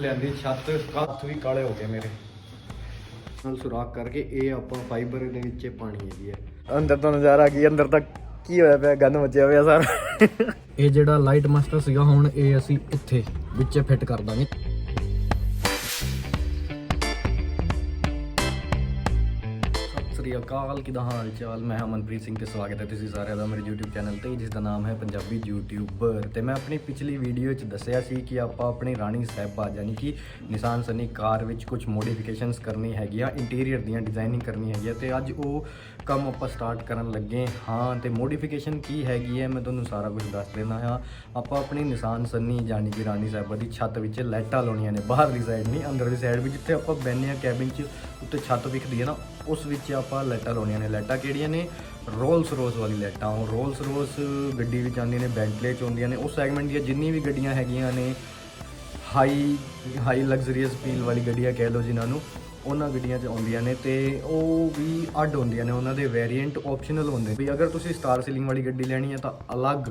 ਲਿਆਂਦੀ ਛੱਤ ਹੱਥ ਵੀ ਕਾਲੇ ਹੋ ਗਏ ਮੇਰੇ ਨਾਲ ਸੁਰਾਖ ਕਰਕੇ। ਇਹ ਆਪਾਂ ਫਾਈਬਰ ਦੇ ਵਿੱਚ ਪਾਣੀ ਹੈਗੀ ਹੈ। ਅੰਦਰ ਤੋਂ ਨਜ਼ਾਰਾ ਕੀ ਅੰਦਰ ਤੱਕ ਕੀ ਹੋਇਆ ਪਿਆ, ਗੰਦ ਮਚਿਆ ਹੋਇਆ ਸਾਰਾ। ਇਹ ਜਿਹੜਾ ਲਾਈਟ ਮਾਸਟਰ ਸੀਗਾ ਹੁਣ ਇਹ ਅਸੀਂ ਇੱਥੇ ਵਿੱਚੇ ਫਿੱਟ ਕਰ ਦਾਂਗੇ। ਸ੍ਰੀ ਅਕਾਲ, ਕਿਦਾ ਹਾਲ ਚਾਲ। ਮੈਂ ਮਨਪ੍ਰੀਤ ਸਿੰਘ ਤੇ ਸਵਾਗਤ ਹੈ ਤੁਸੀਂ ਸਾਰਿਆਂ ਦਾ ਮੇਰੇ YouTube ਚੈਨਲ ਤੇ, ਜਿਸ ਦਾ ਨਾਮ ਹੈ ਪੰਜਾਬੀ ਯੂਟਿਊਬਰ। ਤੇ ਮੈਂ ਆਪਣੀ ਪਿਛਲੀ ਵੀਡੀਓ 'ਚ ਦੱਸਿਆ ਸੀ ਕਿ ਆਪਾਂ ਆਪਣੀ ਰਾਣੀ ਸਾਹਿਬਾ ਯਾਨੀ ਕਿ ਨਿਸਾਨ ਸਨੀ ਕਾਰ ਵਿੱਚ ਕੁਝ ਮੋਡੀਫਿਕੇਸ਼ਨਸ ਕਰਨੀ ਹੈਗੀ ਆ, ਇੰਟੀਰੀਅਰ ਦੀਆਂ ਡਿਜ਼ਾਈਨਿੰਗ ਕਰਨੀ ਹੈਗੀ ਆ। ਤੇ ਅੱਜ ਉਹ ਕੰਮ ਆਪਾਂ ਸਟਾਰਟ ਕਰਨ ਲੱਗੇ ਹਾਂ। ਤੇ ਮੋਡੀਫਿਕੇਸ਼ਨ ਕੀ ਹੈਗੀ ਹੈ ਮੈਂ ਤੁਹਾਨੂੰ ਸਾਰਾ ਕੁਝ ਦੱਸ ਦੇਣਾ ਹਾਂ। ਆਪਾਂ ਆਪਣੀ ਨਿਸਾਨ ਸਨੀ ਯਾਨੀ ਕਿ ਰਾਣੀ ਸਾਹਿਬਾ ਦੀ ਛੱਤ ਵਿੱਚ ਲਾਈਟਾਂ ਲਾਉਣੀਆਂ ਨੇ, ਬਾਹਰਲੀ ਸਾਈਡ ਨਹੀਂ ਅੰਦਰਲੀ ਸਾਈਡ ਵੀ, ਜਿੱਥੇ ਆਪਾਂ ਬਹਿੰਦੇ ਹਾਂ ਕੈਬਿਨ 'ਚ ਉੱਤੇ ਛੱਤ ਵਿਖਦੀ ਹੈ ਨਾ, ਉਸ ਵਿੱਚ ਆਪਾਂ ਲਾਈਟਾਂ ਲਾਉਣੀਆਂ ਨੇ। ਲਾਈਟਾਂ ਕਿਹੜੀਆਂ ਨੇ? ਰੋਲਸ ਰੋਜ਼ ਵਾਲੀ ਲਾਈਟਾਂ। ਉਹ ਰੋਲਸ ਰੋਜ਼ ਗੱਡੀ ਵਿੱਚ ਆਉਂਦੀਆਂ ਨੇ, ਬੈਂਟਲੇ 'ਚ ਆਉਂਦੀਆਂ ਨੇ। ਉਸ ਸੈਗਮੈਂਟ ਦੀਆਂ ਜਿੰਨੀ ਵੀ ਗੱਡੀਆਂ ਹੈਗੀਆਂ ਨੇ, ਹਾਈ ਲਗਜ਼ਰੀਅਸ ਫੀਲ ਵਾਲੀ ਗੱਡੀਆਂ ਕਹਿ ਲਓ ਜਿਨ੍ਹਾਂ ਨੂੰ, ਉਹਨਾਂ ਗੱਡੀਆਂ 'ਚ ਆਉਂਦੀਆਂ ਨੇ। ਤੇ ਉਹ ਵੀ ਅੱਡ ਹੁੰਦੀਆਂ ਨੇ, ਉਹਨਾਂ ਦੇ ਵੇਰੀਐਂਟ ਆਪਸ਼ਨਲ ਹੁੰਦੇ ਵੀ। ਅਗਰ ਤੁਸੀਂ ਸਟਾਰ ਸੀਲਿੰਗ ਵਾਲੀ ਗੱਡੀ ਲੈਣੀ ਹੈ ਤਾਂ ਅਲੱਗ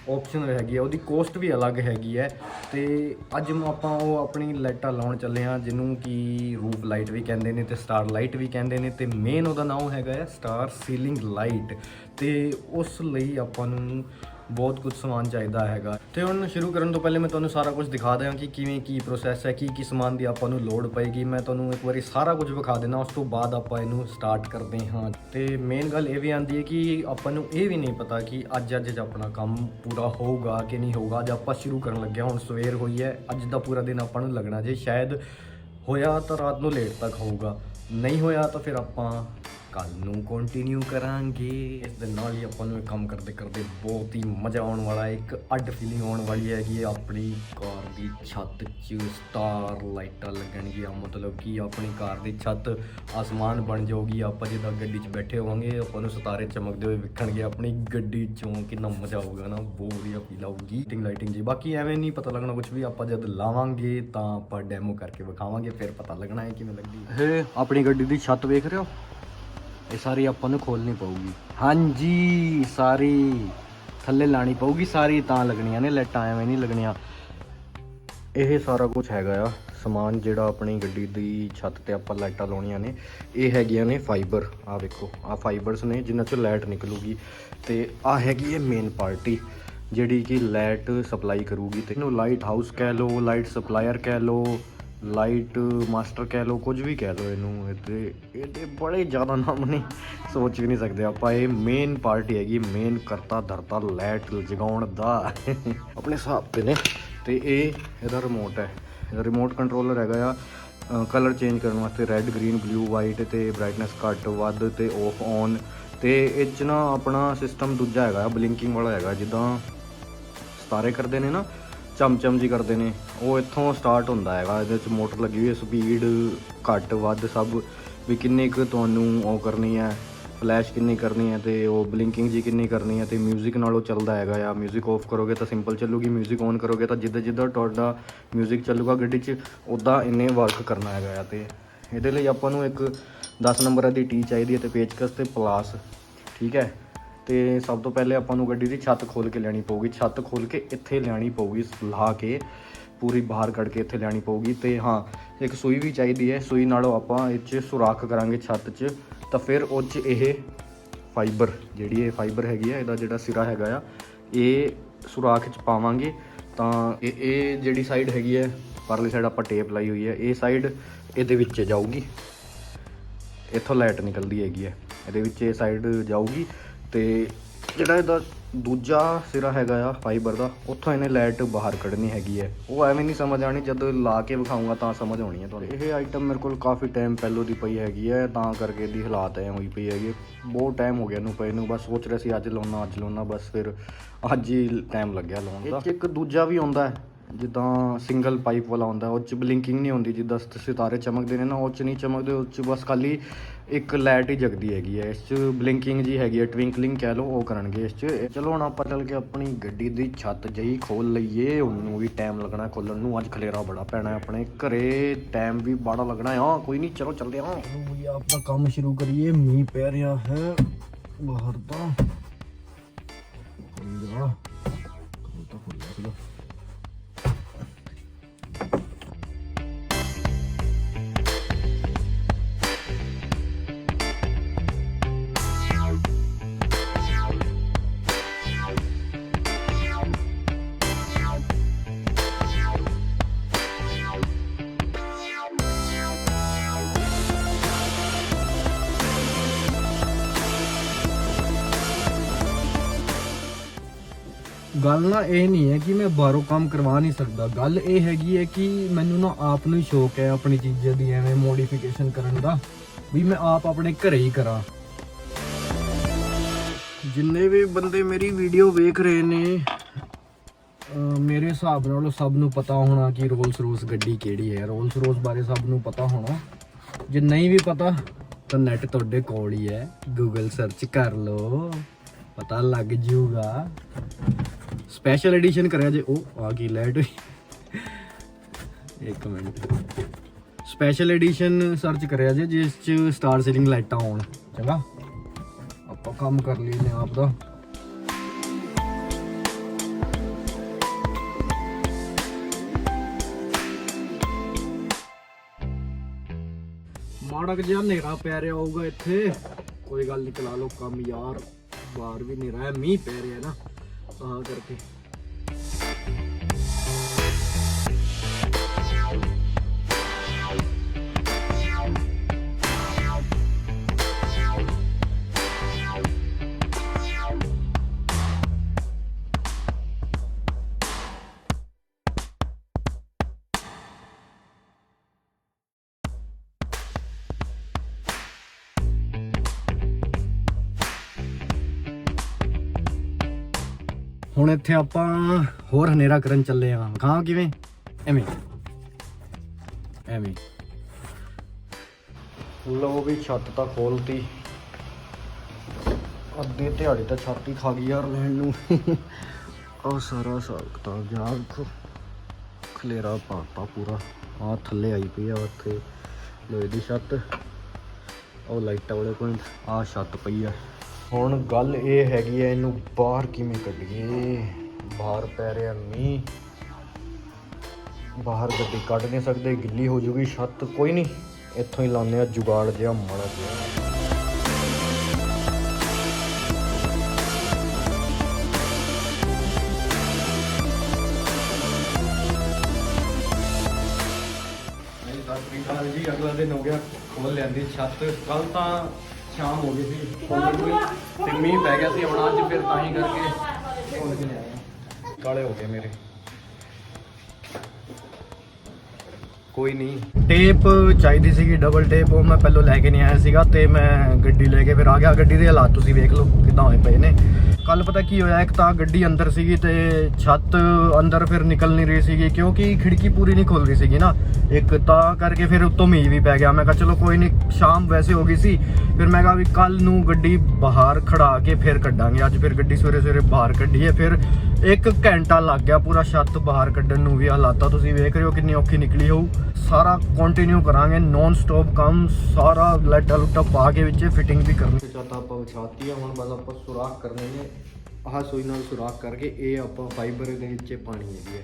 ਆਪਸ਼ਨਲ ਹੈਗੀ ਹੈ, ਉਹਦੀ ਕੋਸਟ ਵੀ ਅਲੱਗ ਹੈਗੀ ਹੈ। ਤੇ ਅੱਜ ਆਪਾਂ ਉਹ ਆਪਣੀ ਲਾਈਟਾਂ ਲਾਉਣ ਚੱਲੇ ਹਾਂ, ਜਿਹਨੂੰ ਕਿ ਰੂਫ ਲਾਈਟ ਵੀ ਕਹਿੰਦੇ ਨੇ ਤੇ ਸਟਾਰ ਲਾਈਟ ਵੀ ਕਹਿੰਦੇ ਨੇ। ਤੇ ਮੇਨ ਉਹਦਾ ਨਾਮ ਹੈਗਾ ਹੈ ਸਟਾਰ ਸੀਲਿੰਗ ਲਾਈਟ। ਤੇ ਉਸ ਲਈ ਆਪਾਂ ਨੂੰ ਬਹੁਤ ਕੁਝ ਸਮਾਨ ਚਾਹੀਦਾ ਹੈਗਾ। ਤੇ ਹੁਣ ਸ਼ੁਰੂ ਕਰਨ ਤੋਂ ਪਹਿਲੇ ਮੈਂ ਤੁਹਾਨੂੰ ਸਾਰਾ ਕੁਝ ਦਿਖਾ ਦਿਆਂ ਕਿ ਕਿਵੇਂ ਕੀ ਪ੍ਰੋਸੈਸ ਹੈ, ਕੀ ਸਮਾਨ ਦੀ ਆਪਾਂ ਨੂੰ ਲੋੜ ਪਏਗੀ। ਮੈਂ ਤੁਹਾਨੂੰ ਇੱਕ ਵਾਰੀ ਸਾਰਾ ਕੁਝ ਵਿਖਾ ਦੇਣਾ, ਉਸ ਤੋਂ ਬਾਅਦ ਆਪਾਂ ਇਹਨੂੰ ਸਟਾਰਟ ਕਰਦੇ ਹਾਂ। ਤੇ ਮੇਨ ਗੱਲ ਇਹ ਵੀ ਆਉਂਦੀ ਹੈ ਕਿ ਆਪਾਂ ਨੂੰ ਇਹ ਵੀ ਨਹੀਂ ਪਤਾ ਕਿ ਅੱਜ ਆਪਣਾ ਕੰਮ ਪੂਰਾ ਹੋਊਗਾ ਕਿ ਨਹੀਂ ਹੋਊਗਾ। ਅੱਜ ਆਪਾਂ ਸ਼ੁਰੂ ਕਰਨ ਲੱਗੇ, ਹੁਣ ਸਵੇਰ ਹੋਈ ਹੈ, ਅੱਜ ਦਾ ਪੂਰਾ ਦਿਨ ਆਪਾਂ ਨੂੰ ਲੱਗਣਾ। ਜੇ ਸ਼ਾਇਦ ਹੋਇਆ ਤਾਂ ਰਾਤ ਨੂੰ ਲੇਟ ਤੱਕ ਹੋਊਗਾ, ਨਹੀਂ ਹੋਇਆ ਤਾਂ ਫਿਰ ਆਪਾਂ ਕੱਲ ਨੂੰ ਕੰਟੀਨਿਊ ਕਰਾਂਗੇ। ਇਸ ਦੇ ਨਾਲ ਹੀ ਆਪਾਂ ਨੂੰ ਇਹ ਕੰਮ ਕਰਦੇ ਕਰਦੇ ਬਹੁਤ ਹੀ ਮਜ਼ਾ ਆਉਣ ਵਾਲਾ ਹੈ, ਇੱਕ ਅੱਡ ਫੀਲਿੰਗ ਆਉਣ ਵਾਲੀ ਹੈਗੀ ਹੈ। ਆਪਣੀ ਕਾਰ ਦੀ ਛੱਤ 'ਚ ਸਟਾਰ ਲਾਈਟਾਂ ਲੱਗਣਗੀਆਂ, ਮਤਲਬ ਕਿ ਆਪਣੀ ਕਾਰ ਦੀ ਛੱਤ ਆਸਮਾਨ ਬਣ ਜਾਊਗੀ। ਆਪਾਂ ਜਿੱਦਾਂ ਗੱਡੀ 'ਚ ਬੈਠੇ ਹੋਵਾਂਗੇ, ਆਪਾਂ ਨੂੰ ਸਿਤਾਰੇ ਚਮਕਦੇ ਹੋਏ ਵਿਖਣਗੇ ਆਪਣੀ ਗੱਡੀ 'ਚੋਂ। ਕਿੰਨਾ ਮਜ਼ਾ ਆਊਗਾ ਨਾ, ਬਹੁਤ ਵਧੀਆ ਫੀਲ ਆਊਗੀ। ਲਾਈਟਿੰਗ ਜੀ ਬਾਕੀ ਐਵੇਂ ਨਹੀਂ ਪਤਾ ਲੱਗਣਾ ਕੁਝ ਵੀ, ਆਪਾਂ ਜਦ ਲਾਵਾਂਗੇ ਤਾਂ ਆਪਾਂ ਡੈਮੋ ਕਰਕੇ ਵਿਖਾਵਾਂਗੇ, ਫਿਰ ਪਤਾ ਲੱਗਣਾ ਹੈ ਕਿਵੇਂ ਲੱਗਦੀ ਹੈ। ਆਪਣੀ ਗੱਡੀ ਦੀ ਛੱਤ ਵੇਖ ਰਹੇ ਹੋ, ਇਹ ਸਾਰੀ ਆਪਾਂ ਨੂੰ ਖੋਲਣੀ ਪਊਗੀ। ਹਾਂਜੀ, ਸਾਰੀ ਥੱਲੇ ਲਾਣੀ ਪਊਗੀ, ਸਾਰੀ ਤਾਂ ਲੱਗਣੀਆਂ ਨੇ ਲਾਈਟਾਂ, ਐਵੇਂ ਨਹੀਂ ਲੱਗਣੀਆਂ। ਇਹ ਸਾਰਾ ਕੁਝ ਹੈਗਾ ਆ ਸਮਾਨ ਜਿਹੜਾ ਆਪਣੀ ਗੱਡੀ ਦੀ ਛੱਤ ਤੇ ਆਪਾਂ ਲਾਈਟਾਂ ਲਾਉਣੀਆਂ ਨੇ। ਇਹ ਹੈਗੀਆਂ ਨੇ ਫਾਈਬਰ, ਆਹ ਵੇਖੋ ਆਹ ਫਾਈਬਰਸ ਨੇ ਜਿਨ੍ਹਾਂ 'ਚੋਂ ਲਾਈਟ ਨਿਕਲੂਗੀ। ਤੇ ਆਹ ਹੈਗੀ ਹੈ ਮੇਨ ਪਾਰਟੀ ਜਿਹੜੀ ਕਿ ਲਾਈਟ ਸਪਲਾਈ ਕਰੂਗੀ। ਤੇ ਇਹਨੂੰ ਲਾਈਟ ਹਾਊਸ ਕਹਿ ਲਓ, ਲਾਈਟ ਸਪਲਾਇਰ ਕਹਿ ਲਓ, ਲਾਈਟ ਮਾਸਟਰ ਕਹਿ ਲਓ, ਕੁਝ ਵੀ ਕਹਿ ਲਓ ਇਹਨੂੰ। ਇਹਦੇ ਬੜੇ ਜ਼ਿਆਦਾ ਨਾਮ ਨੇ, ਸੋਚ ਵੀ ਨਹੀਂ ਸਕਦੇ ਆਪਾਂ। ਇਹ ਮੇਨ ਪਾਰਟੀ ਹੈਗੀ, ਮੇਨ ਕਰਤਾ ਧਰਤਾ ਲਾਈਟ ਜਗਾਉਣ ਦਾ ਆਪਣੇ ਹਿਸਾਬ ਤੇ ਨੇ। ਤੇ ਇਹ ਇਹਦਾ ਰਿਮੋਟ ਹੈ, ਇਹਦਾ ਰਿਮੋਟ ਕੰਟਰੋਲਰ ਹੈਗਾ ਆ ਕਲਰ ਚੇਂਜ ਕਰਨ ਵਾਸਤੇ, ਰੈੱਡ ਗ੍ਰੀਨ ਬਲੂ ਵਾਈਟ, ਤੇ ਬਰਾਈਟਨੈਸ ਘੱਟ ਵੱਧ ਤੇ ਆਫ ਔਨ। ਤੇ ਇਹ 'ਚ ਨਾ ਆਪਣਾ ਸਿਸਟਮ ਦੂਜਾ ਹੈਗਾ, ਬਲਿੰਕਿੰਗ ਵਾਲਾ ਹੈਗਾ। ਜਿੱਦਾਂ ਸਿਤਾਰੇ ਕਰਦੇ ਨੇ ਨਾ, ਚਮਚਮ ਜੀ ਕਰਦੇ ਨੇ, ਉਹ ਇੱਥੋਂ ਸਟਾਰਟ ਹੁੰਦਾ ਹੈਗਾ। ਇਹਦੇ 'ਚ ਮੋਟਰ ਲੱਗੀ ਹੋਈ ਹੈ, ਸਪੀਡ ਘੱਟ ਵੱਧ ਸਭ ਵੀ, ਕਿੰਨੀ ਕੁ ਤੁਹਾਨੂੰ ਉਹ ਕਰਨੀ ਹੈ, ਫਲੈਸ਼ ਕਿੰਨੀ ਕਰਨੀ ਹੈ, ਤੇ ਉਹ ਬਲਿੰਕਿੰਗ ਜੀ ਕਿੰਨੀ ਕਰਨੀ ਹੈ। ਤੇ ਮਿਊਜ਼ਿਕ ਨਾਲ ਉਹ ਚੱਲਦਾ ਹੈਗਾ ਆ। ਮਿਊਜ਼ਿਕ ਆਫ ਕਰੋਗੇ ਤਾਂ ਸਿੰਪਲ ਚੱਲੂਗੀ, ਮਿਊਜ਼ਿਕ ਔਨ ਕਰੋਗੇ ਤਾਂ ਜਿੱਦਾਂ ਤੁਹਾਡਾ ਮਿਊਜ਼ਿਕ ਚੱਲੂਗਾ ਗੱਡੀ 'ਚ ਉੱਦਾਂ ਇਹਨੇ ਵਰਕ ਕਰਨਾ ਹੈਗਾ ਆ। ਤੇ ਇਹਦੇ ਲਈ ਆਪਾਂ ਨੂੰ ਇੱਕ 10 ਨੰਬਰਾਂ ਦੀ ਟੀ ਚਾਹੀਦੀ ਹੈ, ਤੇ ਪੇਚਕਸ ਤੇ ਪਲਾਸ, ਠੀਕ ਹੈ। ਤੇ ਸਭ ਤੋਂ ਪਹਿਲੇ ਆਪਾਂ ਨੂੰ ਗੱਡੀ ਦੀ ਛੱਤ ਖੋਲ੍ਹ ਕੇ ਲੈਣੀ ਪਊਗੀ। ਛੱਤ ਖੋਲ੍ਹ ਕੇ ਇੱਥੇ ਲਿਆਣੀ ਪਊਗੀ, ਲਾ ਕੇ ਪੂਰੀ ਬਾਹਰ ਕੱਢ ਕੇ ਇੱਥੇ ਲਿਆਣੀ ਪਊਗੀ। ਤੇ ਹਾਂ, ਇੱਕ ਸੂਈ ਵੀ ਚਾਹੀਦੀ ਹੈ, ਸੂਈ ਨਾਲੋਂ ਆਪਾਂ ਇਹ 'ਚ ਸੁਰਾਖ ਕਰਾਂਗੇ ਛੱਤ 'ਚ। ਤਾਂ ਫਿਰ ਉਹ 'ਚ ਇਹ ਫਾਈਬਰ, ਜਿਹੜੀ ਇਹ ਫਾਈਬਰ ਹੈਗੀ ਹੈ, ਇਹਦਾ ਜਿਹੜਾ ਸਿਰਾ ਹੈਗਾ ਆ, ਇਹ ਸੁਰਾਖ 'ਚ ਪਾਵਾਂਗੇ। ਤਾਂ ਇਹ ਜਿਹੜੀ ਸਾਈਡ ਹੈਗੀ ਹੈ, ਪਰਲੀ ਸਾਈਡ ਆਪਾਂ ਟੇਪ ਲਾਈ ਹੋਈ ਹੈ, ਇਹ ਸਾਈਡ ਇਹਦੇ ਵਿੱਚ ਜਾਊਗੀ। ਇੱਥੋਂ ਲਾਈਟ ਨਿਕਲਦੀ ਹੈਗੀ ਹੈ, ਇਹਦੇ ਵਿੱਚ ਇਹ ਸਾਈਡ ਜਾਊਗੀ। ਤੇ ਜਿਹੜਾ ਇਹਦਾ ਦੂਜਾ ਸਿਰਾ ਹੈਗਾ ਆ ਫਾਈਬਰ ਦਾ, ਉੱਥੋਂ ਇਹਨੇ ਲਾਈਟ ਬਾਹਰ ਕੱਢਣੀ ਹੈਗੀ ਹੈ। ਉਹ ਐਵੇਂ ਨਹੀਂ ਸਮਝ ਆਉਣੀ, ਜਦ ਲਾ ਕੇ ਵਿਖਾਊਂਗਾ ਤਾਂ ਸਮਝ ਆਉਣੀ ਹੈ ਤੁਹਾਨੂੰ। ਇਹ ਆਈਟਮ ਮੇਰੇ ਕੋਲ ਕਾਫੀ ਟਾਈਮ ਪਹਿਲੋਂ ਦੀ ਪਈ ਹੈਗੀ ਹੈ, ਤਾਂ ਕਰਕੇ ਇਹਦੀ ਹਾਲਾਤ ਐ ਹੋਈ ਪਈ ਹੈਗੀ। ਬਹੁਤ ਟਾਈਮ ਹੋ ਗਿਆ ਇਹਨੂੰ ਪਏ ਨੂੰ, ਬਸ ਸੋਚ ਰਿਹਾ ਸੀ ਅੱਜ ਲਾਉਣਾ, ਬਸ ਫਿਰ ਅੱਜ ਹੀ ਟਾਈਮ ਲੱਗਿਆ ਲਾਉਣ ਦਾ। ਇੱਕ ਦੂਜਾ ਵੀ ਆਉਂਦਾ ਜਿੱਦਾਂ ਸਿੰਗਲ ਪਾਈਪ ਵਾਲਾ ਹੁੰਦਾ, ਉਹ 'ਚ ਬਲਿੰਕਿੰਗ ਨਹੀਂ ਹੁੰਦੀ, ਜਿੱਦਾਂ ਸਿਤਾਰੇ ਚਮਕਦੇ ਨੇ ਨਾ, ਉਹ 'ਚ ਨਹੀਂ ਚਮਕਦੇ, ਉਹ 'ਚ ਬਸ ਖਾਲੀ ਇੱਕ ਲਾਈਟ ਹੀ ਜਗਦੀ ਹੈਗੀ ਹੈ। ਇਸ 'ਚ ਬਲਿੰਕਿੰਗ ਜੀ ਹੈਗੀ ਹੈ, ਟਵਿੰਕਲਿੰਗ ਕਹਿ ਲਓ, ਉਹ ਕਰਨਗੇ ਇਸ 'ਚ। ਚਲੋ ਹੁਣ ਆਪਾਂ ਚੱਲ ਕੇ ਆਪਣੀ ਗੱਡੀ ਦੀ ਛੱਤ ਜਿਹੀ ਖੋਲ੍ਹ ਲਈਏ, ਉਹਨੂੰ ਵੀ ਟਾਈਮ ਲੱਗਣਾ ਖੋਲ੍ਹਣ ਨੂੰ। ਅੱਜ ਖਲੇਰਾ ਬੜਾ ਪੈਣਾ ਆਪਣੇ ਘਰੇ, ਟਾਈਮ ਵੀ ਬੜਾ ਲੱਗਣਾ ਆ। ਕੋਈ ਨਹੀਂ, ਚਲੋ ਚੱਲਦੇ ਹਾਂ ਵੀ ਆਪਦਾ ਕੰਮ ਸ਼ੁਰੂ ਕਰੀਏ। ਮੀਂਹ ਪੈ ਰਿਹਾ ਹੈ ਬਾਹਰ ਤਾਂ ਗੱਲ ਨਾ ਇਹ ਨਹੀਂ ਹੈ ਕਿ ਮੈਂ ਬਾਹਰੋਂ ਕੰਮ ਕਰਵਾ ਨਹੀਂ ਸਕਦਾ, ਗੱਲ ਇਹ ਹੈਗੀ ਹੈ ਕਿ ਮੈਨੂੰ ਨਾ ਆਪ ਨੂੰ ਹੀ ਸ਼ੌਕ ਹੈ ਆਪਣੀ ਚੀਜ਼ਾਂ ਦੀ ਐਵੇਂ ਮੋਡੀਫਿਕੇਸ਼ਨ ਕਰਨ ਦਾ, ਵੀ ਮੈਂ ਆਪ ਆਪਣੇ ਘਰੇ ਹੀ ਕਰਾਂ। ਜਿੰਨੇ ਵੀ ਬੰਦੇ ਮੇਰੀ ਵੀਡੀਓ ਵੇਖ ਰਹੇ ਨੇ, ਮੇਰੇ ਹਿਸਾਬ ਨਾਲ ਸਭ ਨੂੰ ਪਤਾ ਹੋਣਾ ਕਿ ਰੋਲਸ ਰੋਜ਼ ਗੱਡੀ ਕਿਹੜੀ ਹੈ। ਰੋਲਸ ਰੋਜ਼ ਬਾਰੇ ਸਭ ਨੂੰ ਪਤਾ ਹੋਣਾ, ਜੇ ਨਹੀਂ ਵੀ ਪਤਾ ਤਾਂ ਨੈਟ ਤੁਹਾਡੇ ਕੋਲ ਹੀ ਹੈ, ਗੂਗਲ ਸਰਚ ਕਰ ਲਓ, ਪਤਾ ਲੱਗ ਜੂਗਾ। ਸਪੈਸ਼ਲ ਐਡੀਸ਼ਨ ਕਰਿਆ ਜੇ, ਉਹ ਆ ਗਈ ਲਾਈਟ ਹੋਈ, ਇੱਕ ਮਿੰਟ। ਸਪੈਸ਼ਲ ਐਡੀਸ਼ਨ ਸਰਚ ਕਰਿਆ ਜੇ ਜਿਸ 'ਚ ਸਟਾਰ ਸੀਲਿੰਗ ਲਾਈਟਾਂ ਆਉਣ। ਚੰਗਾ, ਆਪਾਂ ਕੰਮ ਕਰ ਲਈਏ ਆਪ ਦਾ। ਮਾੜਾ ਜਿਹਾ ਹਨੇਰਾ ਪੈ ਰਿਹਾ ਹੋਊਗਾ ਇੱਥੇ, ਕੋਈ ਗੱਲ ਨਹੀਂ, ਚਲਾ ਲਓ ਕੰਮ ਯਾਰ। ਬਾਹਰ ਵੀ ਹਨੇਰਾ ਹੈ, ਮੀਂਹ ਪੈ ਰਿਹਾ ਨਾ, ਤਾਂ ਕਰਕੇ। ਹੁਣ ਇੱਥੇ ਆਪਾਂ ਹੋਰ ਹਨੇਰਾ ਕਰਨ ਚੱਲੇ ਆ। ਖਾਂ ਕਿਵੇਂ? ਐਵੇਂ ਐਵੇਂ। ਲੋ ਵੀ ਛੱਤ ਤਾਂ ਖੋਲਤੀ, ਅੱਧੀ ਦਿਹਾੜੀ ਤਾਂ ਛੱਤ ਹੀ ਖਾ ਗਈ ਯਾਰ ਲੈਣ ਨੂੰ। ਆਹ ਸਾਰਾ ਸਾਕਤਾ ਗਿਆ, ਖਲੇਰਾ ਪਾਤਾ ਪੂਰਾ। ਆਹ ਥੱਲੇ ਆਈ ਪਈ ਆ ਉੱਥੇ ਲੋਹੇ ਦੀ ਛੱਤ, ਉਹ ਲਾਈਟਾਂ ਵਾਲੇ ਕੋਲ ਆਹ ਛੱਤ ਪਈ ਆ। ਹੁਣ ਗੱਲ ਇਹ ਹੈਗੀ ਹੈ, ਇਹਨੂੰ ਬਾਹਰ ਕਿਵੇਂ ਕੱਢੀਏ। ਬਾਹਰ ਪੈ ਰਿਹਾ ਮੀਂਹ, ਬਾਹਰ ਗੱਡੀ ਕੱਢ ਨਹੀਂ ਸਕਦੇ, ਗਿੱਲੀ ਹੋ ਜੂਗੀ ਛੱਤ। ਕੋਈ ਨਹੀਂ, ਇੱਥੋਂ ਹੀ ਲਾਉਂਦੇ ਆ ਜੁਗਾੜ ਜਿਹਾ ਮਾੜਾ ਜਿਹਾ। ਜੀ ਅਗਲਾ ਦਿਨ ਹੋ ਗਿਆ, ਖੋਲ ਲਿਆਂਦੀ ਛੱਤ। ਕੱਲ ਤਾਂ ਸ਼ਾਮ ਹੋ ਗਈ ਸੀ ਤੇ ਮੀਂਹ ਪੈ ਗਿਆ ਸੀ, ਹੁਣ ਅੱਜ ਫਿਰ ਤਾਂ ਹੀ ਕਰਕੇ ਖੋਲ ਕੇ ਲਿਆਏ। ਕਾਲੇ ਹੋ ਗਏ ਮੇਰੇ। ਕੋਈ ਨਹੀਂ, ਟੇਪ ਚਾਹੀਦੀ ਸੀਗੀ, ਡਬਲ ਟੇਪ, ਉਹ ਮੈਂ ਪਹਿਲਾਂ ਲੈ ਕੇ ਨਹੀਂ ਆਇਆ ਸੀਗਾ ਤੇ ਮੈਂ ਗੱਡੀ ਲੈ ਕੇ ਫਿਰ ਆ ਗਿਆ। ਗੱਡੀ ਦੇ ਹਾਲਾਤ ਤੁਸੀਂ ਵੇਖ ਲਓ ਕਿੱਦਾਂ ਹੋਏ ਪਏ ਨੇ। ਕੱਲ ਪਤਾ ਕੀ ਹੋਇਆ, ਇੱਕ ਤਾਂ ਗੱਡੀ ਅੰਦਰ ਸੀਗੀ ਤੇ ਛੱਤ ਅੰਦਰ ਫਿਰ ਨਿਕਲ ਨਹੀਂ ਰਹੀ ਸੀਗੀ, ਕਿਉਂਕਿ ਖਿੜਕੀ ਪੂਰੀ ਨਹੀਂ ਖੁੱਲ ਰਹੀ ਸੀਗੀ ਨਾ, ਇੱਕ ਤਾਂ ਕਰਕੇ। ਫਿਰ ਉੱਤੋਂ ਮੀਂਹ ਵੀ ਪੈ ਗਿਆ। ਮੈਂ ਕਿਹਾ ਚਲੋ ਕੋਈ ਨਹੀਂ, ਸ਼ਾਮ ਵੈਸੇ ਹੋ ਗਈ ਸੀ, ਫਿਰ ਮੈਂ ਕਿਹਾ ਵੀ ਕੱਲ ਨੂੰ ਗੱਡੀ ਬਾਹਰ ਖੜਾ ਕੇ ਫਿਰ ਕੱਢਾਂਗੇ। ਅੱਜ ਫਿਰ ਗੱਡੀ ਸਵੇਰੇ ਸਵੇਰੇ ਬਾਹਰ ਕੱਢੀ ਹੈ, ਫਿਰ 1 ਘੰਟਾ ਲੱਗ ਗਿਆ ਪੂਰਾ ਛੱਤ ਬਾਹਰ ਕੱਢਣ ਨੂੰ ਵੀ। ਹਾਲਾਤਾਂ ਤੁਸੀਂ ਵੇਖ ਰਹੇ ਹੋ ਕਿੰਨੀ ਔਖੀ ਨਿਕਲੀ ਹੋਊ। ਸਾਰਾ ਕੰਟੀਨਿਊ ਕਰਾਂਗੇ, ਨੌਨ ਸਟਾਪ ਕੰਮ ਸਾਰਾ, ਲਾਈਟਾਂ ਲੁੱਟਾਂ ਪਾ ਕੇ ਵਿੱਚ ਫਿਟਿੰਗ ਵੀ ਕਰਨੀ। ਛੱਤ ਆਪਾਂ ਵਿਛਾਤੀ ਆ, ਹੁਣ ਬਸ ਆਪਾਂ ਸੁਰਾਖ ਕਰਨੇ ਨੇ। ਆਹ ਸੂਈ ਨਾਲ ਸੁਰਾਖ ਕਰਕੇ ਇਹ ਆਪਾਂ ਫਾਈਬਰ ਦੇ ਵਿੱਚ ਪਾਣੀ ਹੈਗੀ ਹੈ।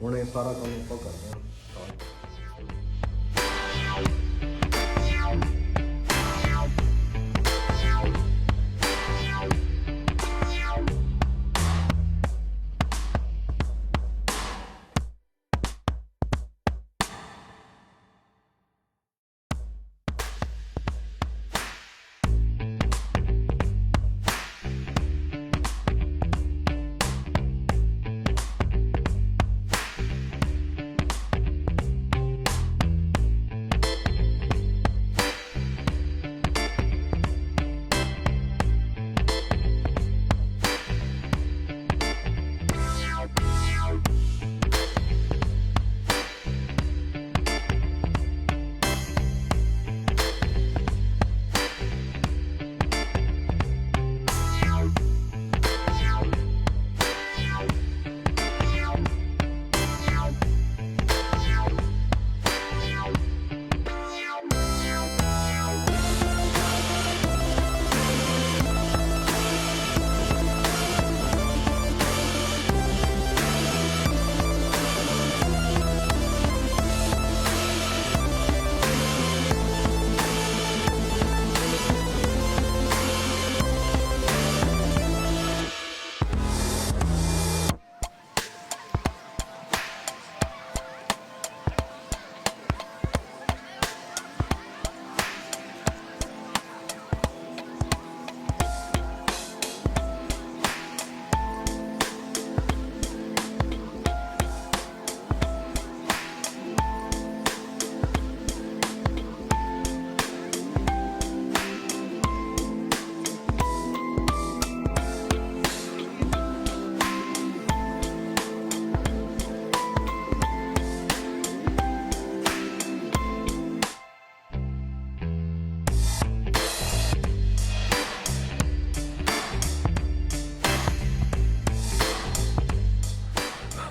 ਹੁਣ ਇਹ ਸਾਰਾ ਕੰਮ ਆਪਾਂ ਕਰਦੇ ਹਾਂ।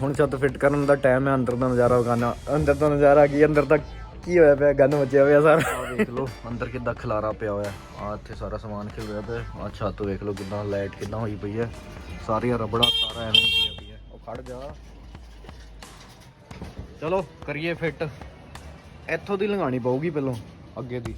ਹੁਣ ਛੱਤ ਫਿੱਟ ਕਰਨ ਦਾ ਟਾਈਮ ਹੈ, ਅੰਦਰ ਦਾ ਨਜ਼ਾਰਾ ਵਿਖਾਣਾ। ਅੰਦਰ ਦਾ ਨਜ਼ਾਰਾ ਕੀ, ਅੰਦਰ ਤਾਂ ਕੀ ਹੋਇਆ ਪਿਆ, ਗੰਦ ਮਚਿਆ ਹੋਇਆ ਸਾਰਾ। ਆਹ ਵੇਖ ਲਓ ਅੰਦਰ ਕਿੱਦਾਂ ਖਲਾਰਾ ਪਿਆ ਹੋਇਆ, ਆਹ ਇੱਥੇ ਸਾਰਾ ਸਮਾਨ ਖਿਲਰਿਆ ਪਿਆ। ਆਹ ਛੱਤ ਵੇਖ ਲਓ ਕਿੱਦਾਂ, ਲਾਈਟ ਕਿੱਦਾਂ ਹੋਈ ਪਈ ਹੈ, ਸਾਰੀਆਂ ਰਬੜਾ ਸਾਰਾ ਐਵੇਂ ਨਿਕਲਿਆ ਪਈ ਹੈ। ਉਹ ਖੜ ਜਾ, ਚਲੋ ਕਰੀਏ ਫਿੱਟ। ਇੱਥੋਂ ਦੀ ਲੰਘਾਣੀ ਪਊਗੀ ਪਹਿਲੋਂ ਅੱਗੇ ਦੀ।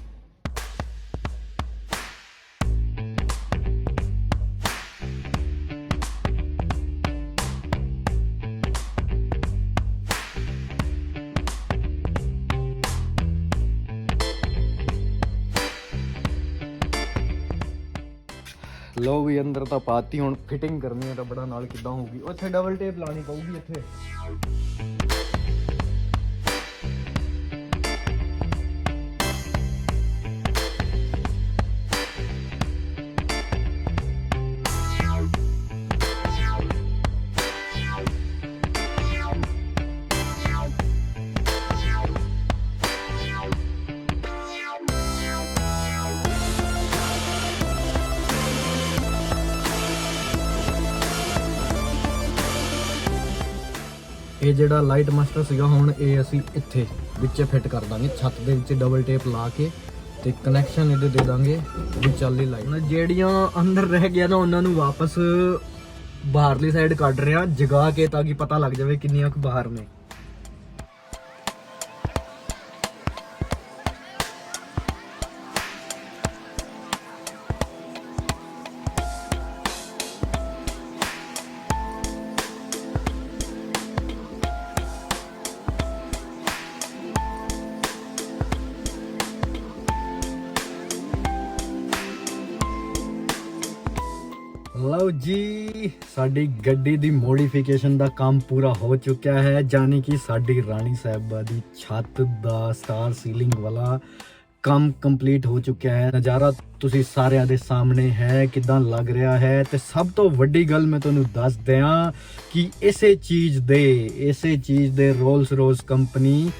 ਲਓ ਵੀ ਅੰਦਰ ਤਾਂ ਪਾਤੀ, ਹੁਣ ਫਿਟਿੰਗ ਕਰਨੀ ਹੈ ਰਬੜਾ ਨਾਲ, ਕਿੱਦਾਂ ਹੋਊਗੀ। ਉੱਥੇ ਡਬਲ ਟੇਪ ਲਾਣੀ ਪਊਗੀ ਇੱਥੇ। ਇਹ ਜਿਹੜਾ ਲਾਈਟ ਮਾਸਟਰ ਸੀਗਾ, ਹੁਣ ਇਹ ਅਸੀਂ ਇੱਥੇ ਵਿੱਚ ਫਿੱਟ ਕਰ ਦਾਂਗੇ, ਛੱਤ ਦੇ ਵਿੱਚ ਡਬਲ ਟੇਪ ਲਾ ਕੇ ਤੇ ਕਨੈਕਸ਼ਨ ਇਹਦੇ ਦੇ ਦਾਂਗੇ ਵਿਚਾਲੀ ਲਾਈਟ। ਜਿਹੜੀਆਂ ਅੰਦਰ ਰਹਿ ਗਿਆ ਨਾ ਉਹਨਾਂ ਨੂੰ ਵਾਪਸ ਬਾਹਰਲੀ ਸਾਈਡ ਕੱਢ ਰਿਹਾ ਜਗਾ ਕੇ, ਤਾਂ ਕਿ ਪਤਾ ਲੱਗ ਜਾਵੇ ਕਿੰਨੀਆਂ ਕੁ ਬਾਹਰ ਨੇ। ਲਓ ਜੀ, ਸਾਡੀ ਗੱਡੀ ਦੀ ਮੋਡੀਫਿਕੇਸ਼ਨ ਦਾ ਕੰਮ ਪੂਰਾ ਹੋ ਚੁੱਕਿਆ ਹੈ, ਯਾਨੀ ਕਿ ਸਾਡੀ ਰਾਣੀ ਸਾਹਿਬਾ ਦੀ ਛੱਤ ਦਾ ਸਟਾਰ ਸੀਲਿੰਗ ਵਾਲਾ ਕੰਮ ਕੰਪਲੀਟ ਹੋ ਚੁੱਕਿਆ ਹੈ। ਨਜ਼ਾਰਾ ਤੁਸੀਂ ਸਾਰਿਆਂ ਦੇ ਸਾਹਮਣੇ ਹੈ ਕਿਦਾਂ ਲੱਗ ਰਿਹਾ ਹੈ। ਤੇ ਸਭ ਤੋਂ ਵੱਡੀ ਗੱਲ ਮੈਂ ਤੁਹਾਨੂੰ ਦੱਸ ਦਿਆਂ ਕਿ ਇਸੇ ਚੀਜ਼ ਦੇ ਰੋਲਸ ਰੋਜ਼ ਕੰਪਨੀ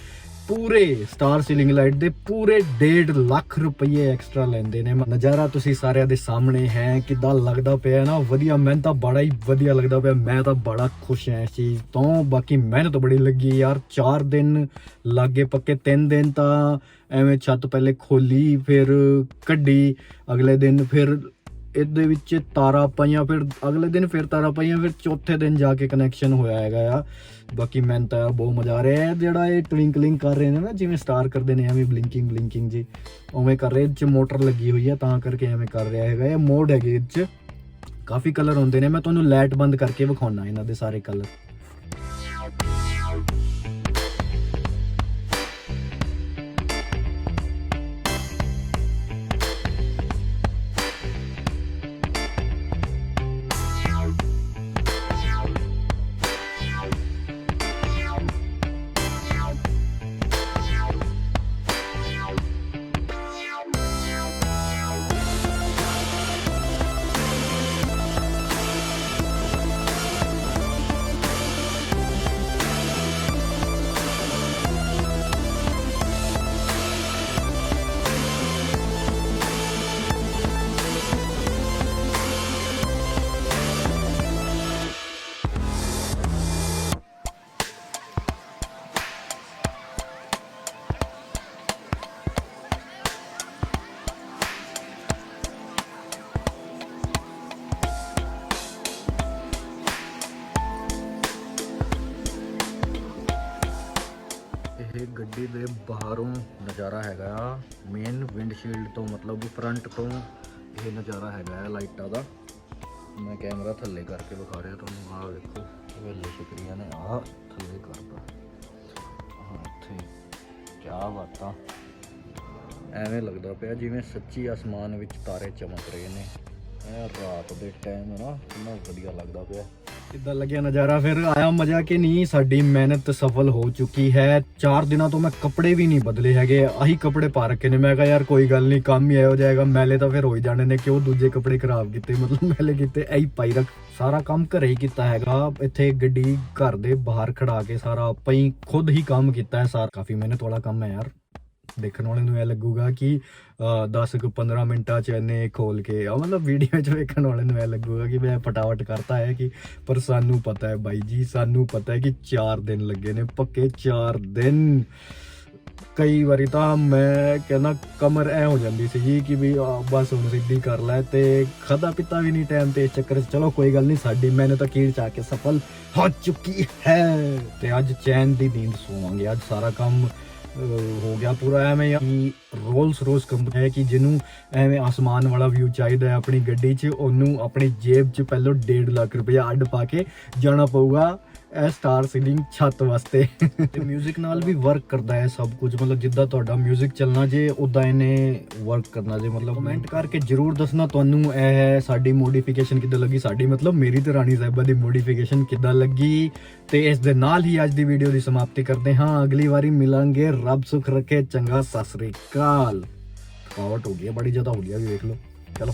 ਪੂਰੇ ਸਟਾਰ ਸੀਲਿੰਗ ਲਾਈਟ ਦੇ ਪੂਰੇ 1.5 ਲੱਖ ਰੁਪਏ ਐਕਸਟਰਾ ਲੈਂਦੇ ਨੇ। ਨਜ਼ਾਰਾ ਤੁਸੀਂ ਸਾਰਿਆਂ ਦੇ ਸਾਹਮਣੇ ਹੈ ਕਿਦਾਂ ਲੱਗਦਾ ਪਿਆ ਨਾ, ਵਧੀਆ। ਮੈਨੂੰ ਤਾਂ ਬੜਾ ਹੀ ਵਧੀਆ ਲੱਗਦਾ ਪਿਆ, ਮੈਂ ਤਾਂ ਬੜਾ ਖੁਸ਼ ਹਾਂ ਇਸ ਚੀਜ਼ ਤੋਂ। ਬਾਕੀ ਮਿਹਨਤ ਬੜੀ ਲੱਗੀ ਯਾਰ, 4 ਦਿਨ ਲੱਗੇ ਪੱਕੇ, 3 ਦਿਨ ਤਾਂ ਐਵੇਂ ਛੱਤ ਪਹਿਲੇ ਖੋਲੀ, ਫਿਰ ਕੱਢੀ, ਅਗਲੇ ਦਿਨ ਫਿਰ ਇਹਦੇ ਵਿੱਚ ਤਾਰਾਂ ਪਾਈਆਂ, ਫਿਰ ਅਗਲੇ ਦਿਨ ਫਿਰ ਤਾਰਾਂ ਪਾਈਆਂ, ਫਿਰ ਚੌਥੇ ਦਿਨ ਜਾ ਕੇ ਕਨੈਕਸ਼ਨ ਹੋਇਆ ਹੈਗਾ ਆ। ਬਾਕੀ ਮੈਨੂੰ ਤਾਂ ਯਾਰ ਬਹੁਤ ਮਜ਼ਾ ਆ ਰਿਹਾ ਹੈ। ਜਿਹੜਾ ਇਹ ਟਵਿੰਕਲਿੰਗ ਕਰ ਰਹੇ ਨੇ ਨਾ, ਜਿਵੇਂ ਸਟਾਰ ਕਰਦੇ ਨੇ ਐਵੇਂ ਬਲਿੰਕਿੰਗ ਜੀ ਉਵੇਂ ਕਰ ਰਹੇ। ਇਹ 'ਚ ਮੋਟਰ ਲੱਗੀ ਹੋਈ ਹੈ ਤਾਂ ਕਰਕੇ ਐਵੇਂ ਕਰ ਰਿਹਾ ਹੈਗਾ। ਇਹ ਮੋਡ ਹੈਗੇ, ਇਹ 'ਚ ਕਾਫੀ ਕਲਰ ਹੁੰਦੇ ਨੇ। ਮੈਂ ਤੁਹਾਨੂੰ ਲਾਈਟ ਬੰਦ ਕਰਕੇ ਵਿਖਾਉਣਾ ਇਹਨਾਂ ਦੇ ਸਾਰੇ ਕਲਰ। ਇਹ ਗੱਡੀ ਦੇ ਬਾਹਰੋਂ ਨਜ਼ਾਰਾ ਹੈਗਾ ਆ, ਮੇਨ ਵਿੰਡਸ਼ੀਲਡ ਤੋਂ, ਮਤਲਬ ਫਰੰਟ ਤੋਂ ਇਹ ਨਜ਼ਾਰਾ ਹੈਗਾ ਆ ਲਾਈਟਾਂ ਦਾ। ਮੈਂ ਕੈਮਰਾ ਥੱਲੇ ਕਰਕੇ ਵਿਖਾ ਰਿਹਾ ਤੁਹਾਨੂੰ, ਆਹ ਵੇਖੋ ਵੇਲੇ ਸ਼ੁਕਰੀਆ ਨੇ ਆਹ ਥੱਲੇ ਕਰਦਾ, ਆਹ ਇੱਥੇ ਕਿਆ ਬਾਤਾਂ। ਐਵੇਂ ਲੱਗਦਾ ਪਿਆ ਜਿਵੇਂ ਸੱਚੀ ਆਸਮਾਨ ਵਿੱਚ ਤਾਰੇ ਚਮਕ ਰਹੇ ਨੇ। ਇਹ ਰਾਤ ਦੇ ਟਾਈਮ ਨਾ ਕਿੰਨਾ ਵਧੀਆ ਲੱਗਦਾ ਪਿਆ। ਕਿੱਦਾਂ ਲੱਗਿਆ ਨਜ਼ਾਰਾ, ਫਿਰ ਆਇਆ ਮਜ਼ਾ ਕਿ ਨਹੀਂ? ਸਾਡੀ ਮਿਹਨਤ ਸਫਲ ਹੋ ਚੁੱਕੀ ਹੈ। 4 ਦਿਨਾਂ ਤੋਂ ਮੈਂ ਕੱਪੜੇ ਵੀ ਨਹੀਂ ਬਦਲੇ ਹੈਗੇ, ਆਹੀ ਕੱਪੜੇ ਪਾ ਰੱਖੇ ਨੇ। ਮੈਂ ਕਿਹਾ ਯਾਰ ਕੋਈ ਗੱਲ ਨਹੀਂ, ਕੰਮ ਹੀ ਇਹੋ ਜਾਏਗਾ, ਮੈਲੇ ਤਾਂ ਫਿਰ ਹੋ ਹੀ ਜਾਣੇ ਨੇ, ਕਿਉਂ ਦੂਜੇ ਕੱਪੜੇ ਖਰਾਬ ਕੀਤੇ, ਮਤਲਬ ਮੈਲੇ ਕੀਤੇ, ਇਹੀ ਪਾਈ ਰੱਖ। ਸਾਰਾ ਕੰਮ ਘਰੇ ਹੀ ਕੀਤਾ ਹੈਗਾ, ਇੱਥੇ ਗੱਡੀ ਘਰ ਦੇ ਬਾਹਰ ਖੜਾ ਕੇ ਸਾਰਾ ਆਪਾਂ ਹੀ ਖੁਦ ਹੀ ਕੰਮ ਕੀਤਾ ਹੈ ਸਾਰਾ। ਕਾਫੀ ਮਿਹਨਤ ਵਾਲਾ ਕੰਮ ਹੈ ਯਾਰ। ਦੇਖਣ ਵਾਲੇ ਨੂੰ ਇਹ ਲੱਗੂਗਾ ਕਿ 10-15 ਮਿੰਟਾਂ 'ਚ ਇਹਨੇ ਖੋਲ ਕੇ ਆ, ਮਤਲਬ ਵੀਡੀਓ 'ਚ ਵੇਖਣ ਵਾਲੇ ਨੂੰ ਇਹ ਲੱਗੂਗਾ ਕਿ ਮੈਂ ਫਟਾਫਟ ਕਰਤਾ ਹੈ ਕਿ, ਪਰ ਸਾਨੂੰ ਪਤਾ ਹੈ ਬਾਈ ਜੀ, ਸਾਨੂੰ ਪਤਾ ਹੈ ਕਿ 4 ਦਿਨ ਲੱਗੇ ਨੇ, ਪੱਕੇ 4 ਦਿਨ। ਕਈ ਵਾਰੀ ਤਾਂ ਮੈਂ ਕਹਿੰਦਾ ਕਮਰ ਐ ਹੋ ਜਾਂਦੀ ਸੀ ਕਿ ਵੀ ਬਸ ਹੁਣ ਸਿੱਧੀ ਕਰ ਲੈ, ਤੇ ਖਾਧਾ ਪੀਤਾ ਵੀ ਨਹੀਂ ਟਾਈਮ ਤੇ, ਇਸ ਚੱਕਰ 'ਚ ਚਲੋ ਕੋਈ ਗੱਲ ਨਹੀਂ, ਸਾਡੀ ਮਿਹਨਤ ਅਖੀਰ 'ਚ ਆ ਕੇ ਸਫਲ ਹੋ ਚੁੱਕੀ ਹੈ। ਤੇ ਅੱਜ ਚੈਨ ਦੀ ਨੀਂਦ ਸੋਵਾਂਗੇ, ਅੱਜ ਸਾਰਾ ਕੰਮ ਹੋ ਗਿਆ ਪੂਰਾ। ਐਵੇਂ ਕਿ ਰੋਲਸ ਰੋਜ਼ ਕੰਪਨੀ ਹੈ ਕਿ ਜਿਹਨੂੰ ਐਵੇਂ ਆਸਮਾਨ ਵਾਲਾ ਵਿਊ ਚਾਹੀਦਾ ਹੈ ਆਪਣੀ ਗੱਡੀ 'ਚ, ਉਹਨੂੰ ਆਪਣੀ ਜੇਬ 'ਚ ਪਹਿਲਾਂ 1.5 ਲੱਖ ਰੁਪਇਆ ਅੱਡ ਪਾ ਕੇ ਜਾਣਾ ਪਊਗਾ ਇਹ ਸਟਾਰ ਸੀਲਿੰਗ ਛੱਤ ਵਾਸਤੇ। ਤੇ ਮਿਊਜ਼ਿਕ ਨਾਲ ਵੀ ਵਰਕ ਕਰਦਾ ਹੈ ਸਭ ਕੁਝ, ਮਤਲਬ ਜਿੱਦਾਂ ਤੁਹਾਡਾ ਮਿਊਜ਼ਿਕ ਚੱਲਣਾ ਜੇ ਉਦਾਂ ਇਹਨੇ ਵਰਕ ਕਰਨਾ ਜੇ। ਮਤਲਬ ਕਮੈਂਟ ਕਰਕੇ ਜਰੂਰ ਦੱਸਣਾ ਤੁਹਾਨੂੰ ਇਹ ਸਾਡੀ ਮੋਡੀਫਿਕੇਸ਼ਨ ਕਿੱਦਾਂ ਲੱਗੀ, ਸਾਡੀ ਮਤਲਬ ਮੇਰੀ ਤੇ ਰਾਣੀ ਸਾਹਿਬਾ ਦੀ ਮੋਡੀਫਿਕੇਸ਼ਨ ਕਿੱਦਾਂ ਲੱਗੀ। ਤੇ ਇਸ ਦੇ ਨਾਲ ਹੀ ਅੱਜ ਦੀ ਵੀਡੀਓ ਦੀ ਸਮਾਪਤੀ ਕਰਦੇ ਹਾਂ, ਅਗਲੀ ਵਾਰੀ ਮਿਲਾਂਗੇ, ਰੱਬ ਸੁਖ ਰੱਖੇ, ਚੰਗਾ, ਸਤਿ ਸ੍ਰੀ ਅਕਾਲ। ਥਕਾਵਟ ਹੋ ਗਈ ਹੈ, ਬੜੀ ਜ਼ਿਆਦਾ ਹੋ ਗਈ ਹੈ, ਵੀ ਵੇਖ ਲਓ। ਚਲੋ।